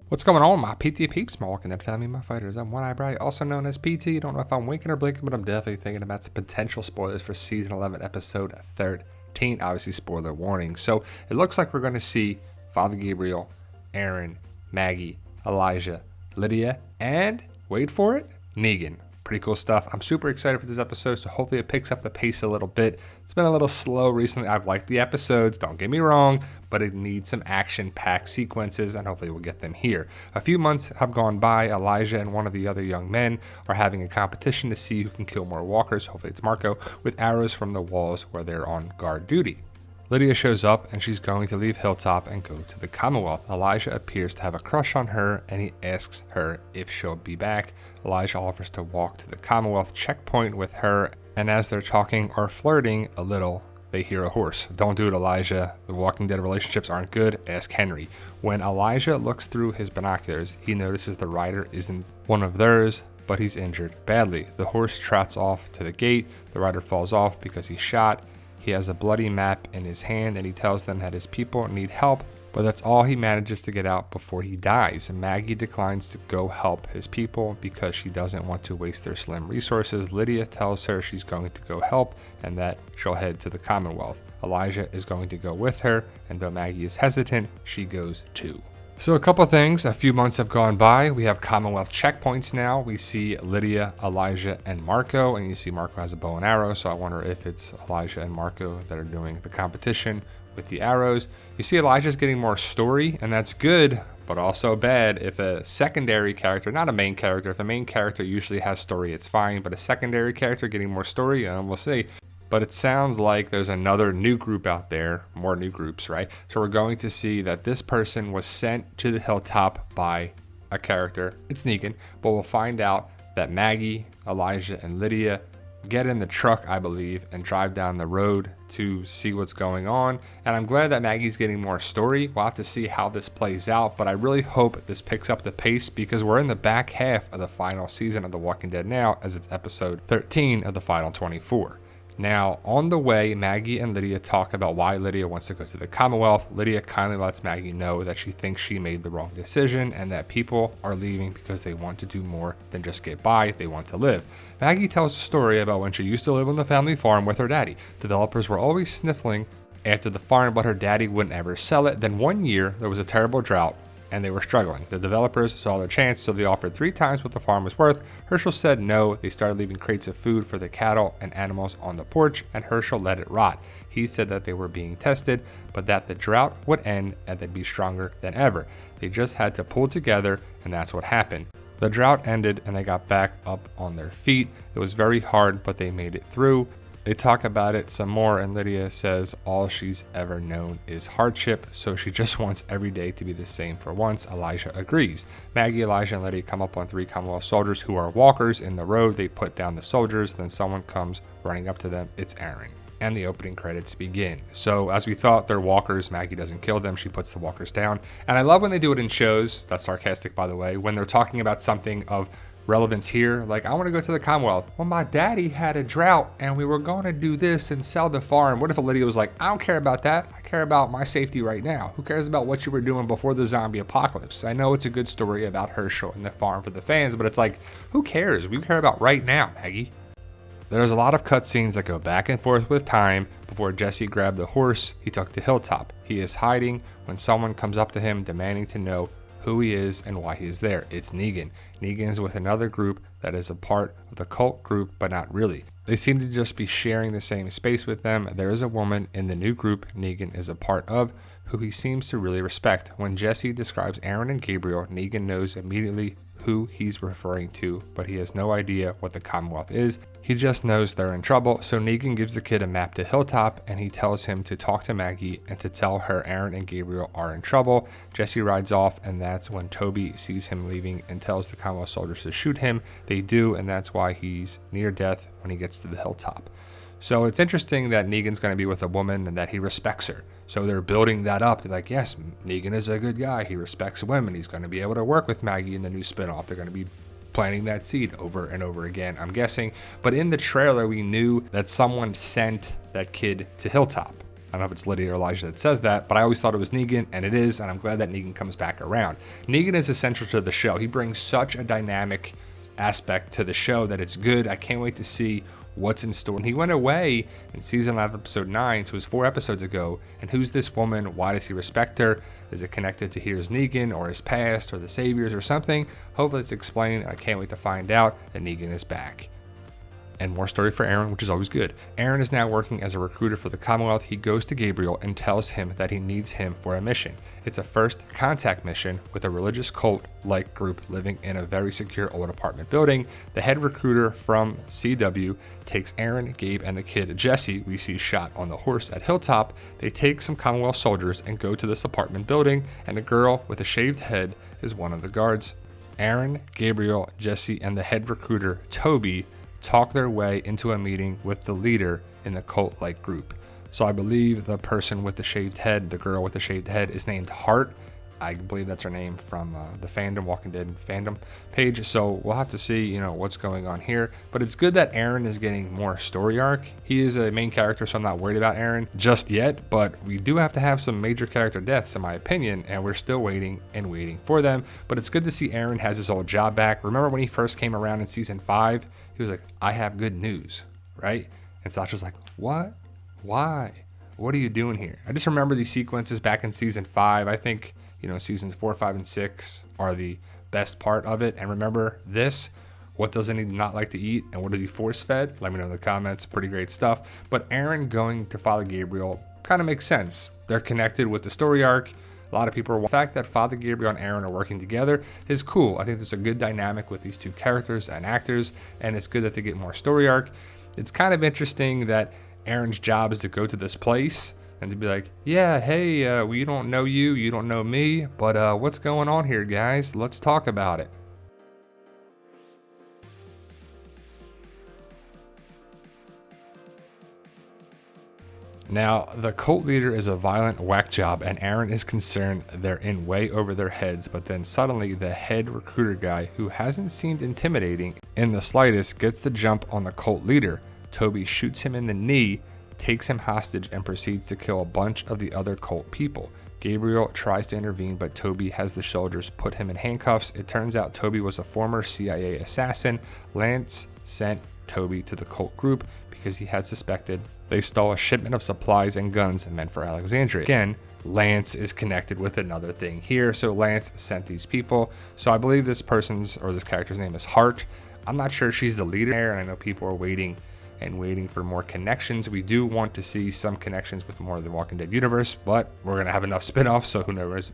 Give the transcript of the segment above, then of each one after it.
What's going on, my PT peeps? My Walking Dead family, my fighters. I'm One Eye Bright, also known as PT. Don't know if I'm winking or blinking, but I'm definitely thinking about some potential spoilers for Season 11, Episode 13. Obviously, spoiler warning. So, it looks like we're going to see Father Gabriel, Aaron, Maggie, Elijah, Lydia, and, wait for it, Negan. Pretty cool stuff. I'm super excited for this episode, so hopefully it picks up the pace a little bit. It's been a little slow recently. I've liked the episodes, don't get me wrong, but it needs some action-packed sequences, and hopefully we'll get them here. A few months have gone by. Elijah and one of the other young men are having a competition to see who can kill more walkers, hopefully it's Marco, with arrows from the walls where they're on guard duty. Lydia shows up and she's going to leave Hilltop and go to the Commonwealth. Elijah appears to have a crush on her and he asks her if she'll be back. Elijah offers to walk to the Commonwealth checkpoint with her, and as they're talking or flirting a little, they hear a horse. Don't do it, Elijah. The Walking Dead relationships aren't good. Ask Henry. When Elijah looks through his binoculars, he notices the rider isn't one of theirs, but he's injured badly. The horse trots off to the gate. The rider falls off because he's shot. He has a bloody map in his hand and he tells them that his people need help, but that's all he manages to get out before he dies. Maggie declines to go help his people because she doesn't want to waste their slim resources. Lydia tells her she's going to go help and that she'll head to the Commonwealth. Elijah is going to go with her, and though Maggie is hesitant, she goes too. So a couple things, a few months have gone by. We have Commonwealth checkpoints now. We see Lydia, Elijah, and Marco, and you see Marco has a bow and arrow, so I wonder if it's Elijah and Marco that are doing the competition with the arrows. You see Elijah's getting more story, and that's good, but also bad. If a secondary character, not a main character, if a main character usually has story, it's fine, but a secondary character getting more story, we'll see. But it sounds like there's another new group out there, more new groups, right? So we're going to see that this person was sent to the Hilltop by a character. It's Negan, but we'll find out that Maggie, Elijah, and Lydia get in the truck, I believe, and drive down the road to see what's going on. And I'm glad that Maggie's getting more story. We'll have to see how this plays out, but I really hope this picks up the pace because we're in the back half of the final season of The Walking Dead now, as it's episode 13 of the final 24. Now, on the way, Maggie and Lydia talk about why Lydia wants to go to the Commonwealth. Lydia kindly lets Maggie know that she thinks she made the wrong decision and that people are leaving because they want to do more than just get by, they want to live. Maggie tells a story about when she used to live on the family farm with her daddy. Developers were always sniffling after the farm, but her daddy wouldn't ever sell it. Then one year, there was a terrible drought, and they were struggling. The developers saw their chance, so they offered 3 times what the farm was worth. Herschel said no. They started leaving crates of food for the cattle and animals on the porch, and Herschel let it rot. He said that they were being tested, but that the drought would end and they'd be stronger than ever. They just had to pull together, and that's what happened. The drought ended, and they got back up on their feet. It was very hard, but they made it through. They talk about it some more, and Lydia says all she's ever known is hardship, so she just wants every day to be the same for once. Elijah agrees. Maggie, Elijah, and Lydia come up on 3 Commonwealth soldiers who are walkers in the road. They put down the soldiers, then someone comes running up to them. It's Aaron. And the opening credits begin. So as we thought, they're walkers. Maggie doesn't kill them. She puts the walkers down. And I love when they do it in shows. That's sarcastic, by the way. When they're talking about something of relevance here, like, I want to go to the Commonwealth. Well, my daddy had a drought and we were going to do this and sell the farm. What if Lydia was like, I don't care about that. I care about my safety right now. Who cares about what you were doing before the zombie apocalypse? I know it's a good story about Herschel and the farm for the fans, but it's like, who cares? We care about right now, Maggie. There's a lot of cutscenes that go back and forth with time. Before Jesse grabbed the horse he took to Hilltop. He is hiding when someone comes up to him demanding to know who he is and why he is there. It's Negan. Negan is with another group that is a part of the cult group, but not really. They seem to just be sharing the same space with them. There is a woman in the new group Negan is a part of who he seems to really respect. When Jesse describes Aaron and Gabriel, Negan knows immediately who he's referring to, but he has no idea what the Commonwealth is. He just knows they're in trouble, so Negan gives the kid a map to Hilltop, and he tells him to talk to Maggie and to tell her Aaron and Gabriel are in trouble. Jesse rides off, and that's when Toby sees him leaving and tells the Commonwealth soldiers to shoot him. They do, and that's why he's near death when he gets to the Hilltop. So it's interesting that Negan's going to be with a woman and that he respects her. So they're building that up. They're like, yes, Negan is a good guy. He respects women. He's going to be able to work with Maggie in the new spinoff. They're going to be planting that seed over and over again, I'm guessing. But in the trailer, we knew that someone sent that kid to Hilltop. I don't know if it's Lydia or Elijah that says that, but I always thought it was Negan, and it is, and I'm glad that Negan comes back around. Negan is essential to the show. He brings such a dynamic aspect to the show that it's good. I can't wait to see what's in store. He went away in season 11, episode 9, so it was 4 episodes ago, and who's this woman? Why does he respect her? Is it connected to here's Negan, or his past, or the Saviors, or something? Hopefully it's explained. I can't wait to find out that Negan is back. And more story for Aaron, which is always good. Aaron is now working as a recruiter for the Commonwealth. He goes to Gabriel and tells him that he needs him for a mission. It's a first contact mission with a religious cult-like group living in a very secure old apartment building. The head recruiter from CW takes Aaron, Gabe, and the kid Jesse, we see shot on the horse at Hilltop. They take some Commonwealth soldiers and go to this apartment building, and a girl with a shaved head is one of the guards. Aaron, Gabriel, Jesse, and the head recruiter, Toby, talk their way into a meeting with the leader in the cult-like group. So I believe the person with the shaved head, the girl with the shaved head, is named Hart. I believe that's her name from the fandom, Walking Dead fandom page. So we'll have to see, what's going on here. But it's good that Aaron is getting more story arc. He is a main character, so I'm not worried about Aaron just yet. But we do have to have some major character deaths, in my opinion, and we're still waiting and waiting for them. But it's good to see Aaron has his old job back. Remember when he first came around in season 5? He was like, I have good news, right? And Sasha's like, what? Why? What are you doing here? I just remember these sequences back in season 5. I think, seasons 4, 5, and 6 are the best part of it. And remember this, what doesn't he not like to eat? And what is he force fed? Let me know in the comments. Pretty great stuff. But Aaron going to Father Gabriel kind of makes sense. They're connected with the story arc. A lot of people are, the fact that Father Gabriel and Aaron are working together is cool. I think there's a good dynamic with these two characters and actors, and it's good that they get more story arc. It's kind of interesting that Aaron's job is to go to this place and to be like, yeah, hey, we don't know you, you don't know me, but what's going on here, guys? Let's talk about it. Now, the cult leader is a violent whack job, and Aaron is concerned they're in way over their heads, but then suddenly the head recruiter guy, who hasn't seemed intimidating in the slightest, gets the jump on the cult leader. Toby shoots him in the knee, takes him hostage, and proceeds to kill a bunch of the other cult people. Gabriel tries to intervene, but Toby has the soldiers put him in handcuffs. It turns out Toby was a former CIA assassin. Lance sent Toby to the cult group because he had suspected they stole a shipment of supplies and guns meant for Alexandria. Again, Lance is connected with another thing here, so Lance sent these people. So I believe this character's name is Hart. I'm not sure she's the leader, and I know people are waiting for more connections. We do want to see some connections with more of the Walking Dead universe, but we're going to have enough spin-offs, so who knows.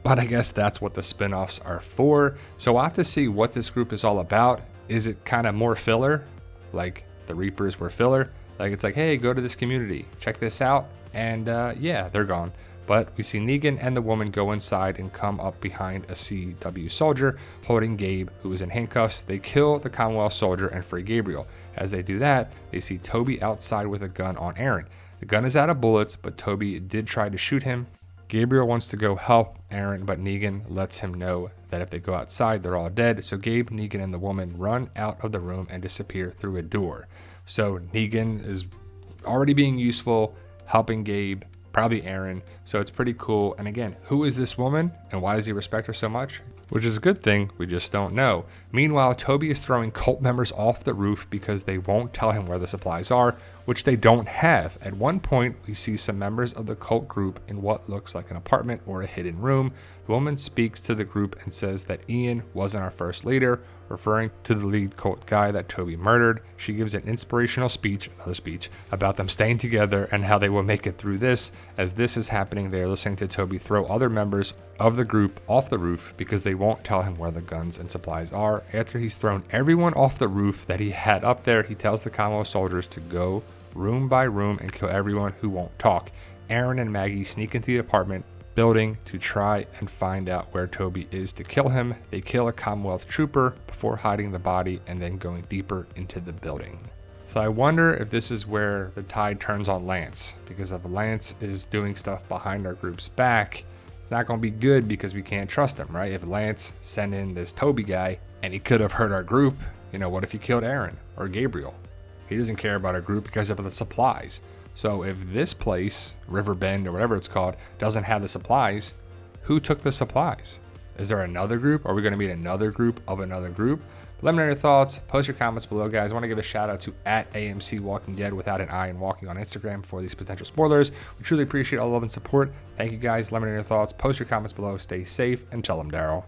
But I guess that's what the spin-offs are for. So we'll have to see what this group is all about. Is it kind of more filler? Like the Reapers were filler? Like it's like, hey, go to this community, check this out, and yeah, they're gone. But we see Negan and the woman go inside and come up behind a CW soldier holding Gabe, who is in handcuffs. They kill the Commonwealth soldier and free Gabriel. As they do that, they see Toby outside with a gun on Aaron. The gun is out of bullets, but Toby did try to shoot him. Gabriel wants to go help Aaron, but Negan lets him know that if they go outside, they're all dead. So Gabe, Negan, and the woman run out of the room and disappear through a door. So Negan is already being useful, helping Gabe, probably Aaron. So it's pretty cool. And again, who is this woman and why does he respect her so much? Which is a good thing, we just don't know. Meanwhile, Toby is throwing cult members off the roof because they won't tell him where the supplies are, which they don't have. At one point, we see some members of the cult group in what looks like an apartment or a hidden room. The woman speaks to the group and says that Ian wasn't our first leader, referring to the lead cult guy that Toby murdered. She gives an inspirational speech, another speech, about them staying together and how they will make it through this. As this is happening, they're listening to Toby throw other members of the group off the roof because they won't tell him where the guns and supplies are. After he's thrown everyone off the roof that he had up there, he tells the Commonwealth soldiers to go room by room and kill everyone who won't talk. Aaron and Maggie sneak into the apartment building to try and find out where Toby is to kill him. They kill a Commonwealth trooper before hiding the body and then going deeper into the building. So I wonder if this is where the tide turns on Lance, because if Lance is doing stuff behind our group's back, it's not going to be good because we can't trust him, right? If Lance sent in this Toby guy and he could have hurt our group, you know, what if he killed Aaron or Gabriel? He doesn't care about our group because of the supplies. So if this place, Riverbend or whatever it's called, doesn't have the supplies, who took the supplies? Is there another group? Are we going to meet another group of another group? Let me know your thoughts. Post your comments below, guys. I want to give a shout out to @AMC Walking Dead without an I in walking on Instagram for these potential spoilers. We truly appreciate all the love and support. Thank you, guys. Let me know your thoughts. Post your comments below. Stay safe and tell them, Daryl.